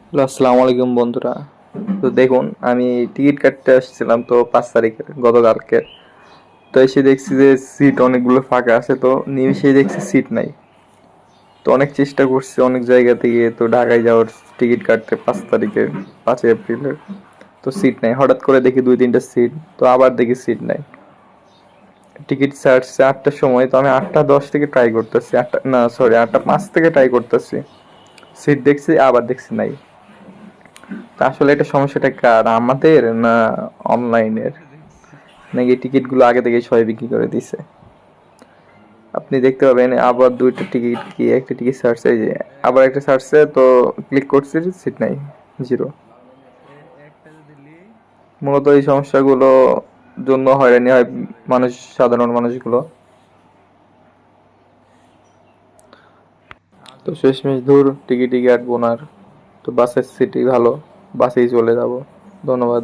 Hello, আসসালামু আলাইকুম বন্ধুরা। তো দেখুন, আমি টিকিট কাটতে আসছিলাম তো 5 তারিখের গতকালকে। তো এসে দেখছি যে সিট অনেকগুলো ফাঁকা আছে, তো নিমিশেই দেখছি সিট নাই। তো অনেক চেষ্টা করছি অনেক জায়গা থেকে, তো ঢাকায় যাওয়ার টিকিট কাটতে 5 তারিখে, 5 এপ্রিলের। তো সিট নাই, হঠাৎ করে দেখি 2-3টা সিট, তো আবার দেখি সিট নাই। টিকিট ছাড়ছে 8টার সময়, তো আমি 8টা 10 থেকে ট্রাই করতেছি, 8টা না সরি 8টা 5 থেকে ট্রাই করতেছি। সিট দেখছি, আবার দেখছি নাই। তা আসলে এটা সমস্যাটা কার, আমাদের না অনলাইনের, নাকি টিকিট গুলো আগে থেকে সবাই বিক্রি করে দিছে? আপনি দেখতে পাবেন আবার দুইটা টিকিট, কি একটা টিকিট ছাড়ছে, এই যে আবার একটা ছাড়ছে, তো ক্লিক করছি, সিট নাই, জিরো। মূলত এই সমস্যাগুলো জন্য হয়রানি হয় মানুষ, সাধারণ মানুষগুলো। তো শেষমেশ ধুর, টিকিটই কাটবো না আর। তো বাসের সিটই ভালো, বাসেই চলে যাব। ধন্যবাদ।